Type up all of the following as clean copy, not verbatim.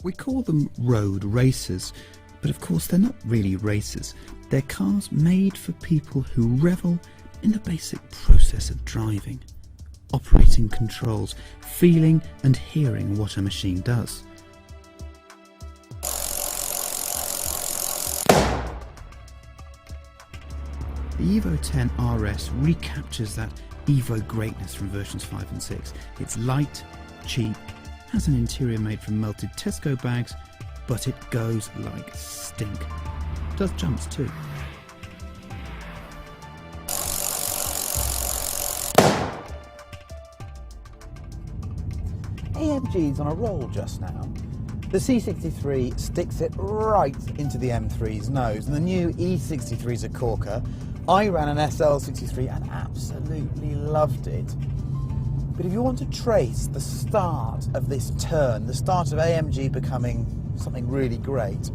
We call them road racers, but of course they're not really racers. They're cars made for people who revel in the basic process of driving, operating controls, feeling and hearing what a machine does. The EVO 10 RS recaptures that EVO greatness from versions 5 and 6. It's light, cheap, has an interior made from melted Tesco bags, but it goes like stink. Does jumps too. AMG's on a roll just now. The C63 sticks it right into the M3's nose, and the new E63's a corker. I ran an SL63 and absolutely loved it. But if you want to trace the start of this turn, the start of AMG becoming something really great,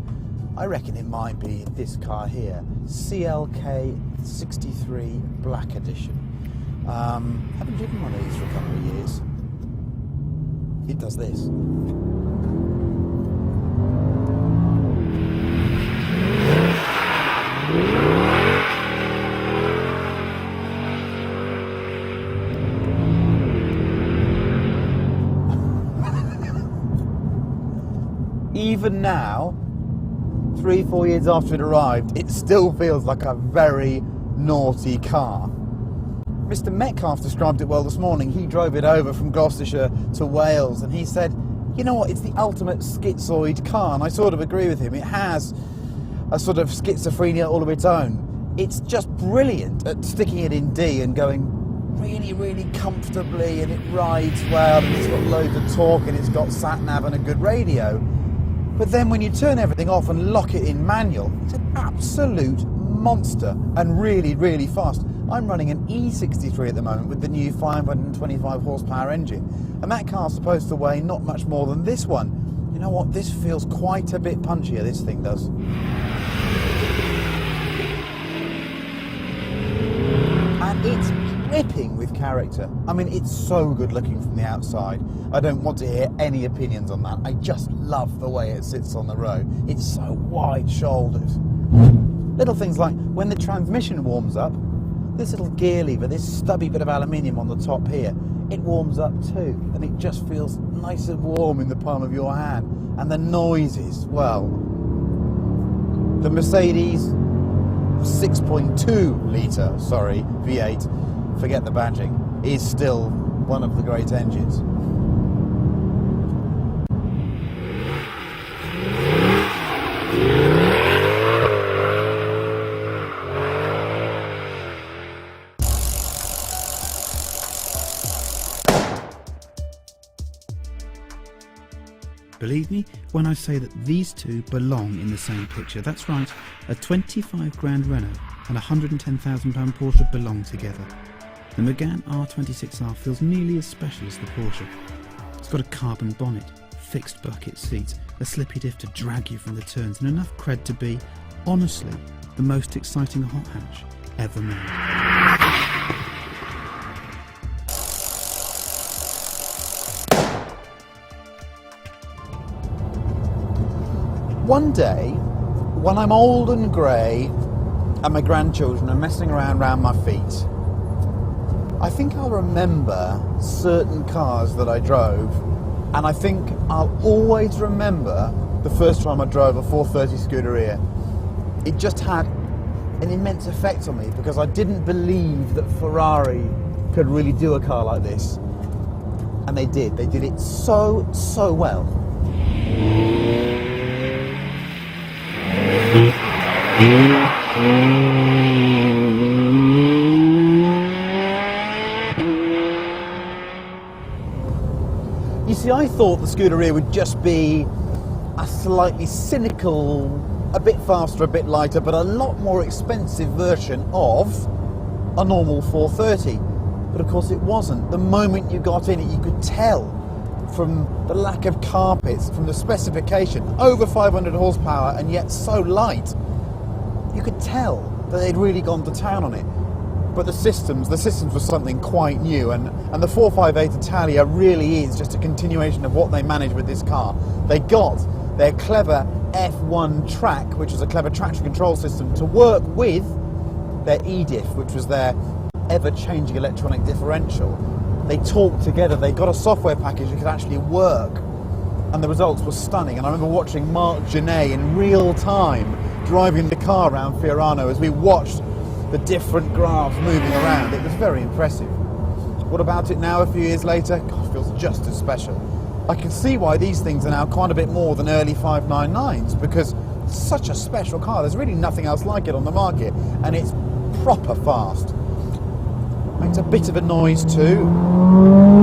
I reckon it might be this car here, CLK 63 Black Edition. Haven't driven one of these for a couple of years. It does this. Even now, 3-4 years after it arrived, it still feels like a very naughty car. Mr. Metcalf described it well this morning. He drove it over from Gloucestershire to Wales and he said, you know what, it's the ultimate schizoid car, and I sort of agree with him. It has a sort of schizophrenia all of its own. It's just brilliant at sticking it in D and going really, really comfortably, and it rides well, and it's got loads of torque, and it's got sat-nav and a good radio. But then when you turn everything off and lock it in manual, it's an absolute monster and really, really fast. I'm running an E63 at the moment with the new 525 horsepower engine, and that car's supposed to weigh not much more than this one. You know what, this feels quite a bit punchier, this thing does. And it's dripping with character. I mean, it's so good looking from the outside. I don't want to hear any opinions on that. I just love the way it sits on the road. It's so wide-shouldered. Little things like when the transmission warms up, this little gear lever, this stubby bit of aluminium on the top here, it warms up too, and it just feels nice and warm in the palm of your hand. And the noises, well, the Mercedes 6.2 litre, sorry, V8, forget the badging, is still one of the great engines. Believe me when I say that these two belong in the same picture. That's right, a 25 grand Renault and a £110,000 Porsche belong together. The Megane R26R feels nearly as special as the Porsche. It's got a carbon bonnet, fixed bucket seats, a slippy diff to drag you from the turns, and enough cred to be, honestly, the most exciting hot hatch ever made. One day, when I'm old and grey and my grandchildren are messing around my feet, I think I'll remember certain cars that I drove, and I think I'll always remember the first time I drove a 430 Scuderia. It just had an immense effect on me because I didn't believe that Ferrari could really do a car like this. And they did. They did it so, so well. You see, I thought the Scuderia would just be a slightly cynical, a bit faster, a bit lighter, but a lot more expensive version of a normal 430. But of course it wasn't. The moment you got in it, you could tell from the lack of carpets, from the specification, over 500 horsepower and yet so light, you could tell that they'd really gone to town on it. but the systems were something quite new, and the 458 Italia really is just a continuation of what they managed with this car. They got their clever F1 track, which is a clever traction control system, to work with their EDIF, which was their ever-changing electronic differential. They talked together, they got a software package that could actually work, and the results were stunning. And I remember watching Mark Genet in real time driving the car around Fiorano as we watched the different graphs moving around. It was very impressive. What about it now, a few years later? God, it feels just as special. I can see why these things are now quite a bit more than early 599s, because it's such a special car. There's really nothing else like it on the market, and it's proper fast. Makes a bit of a noise too.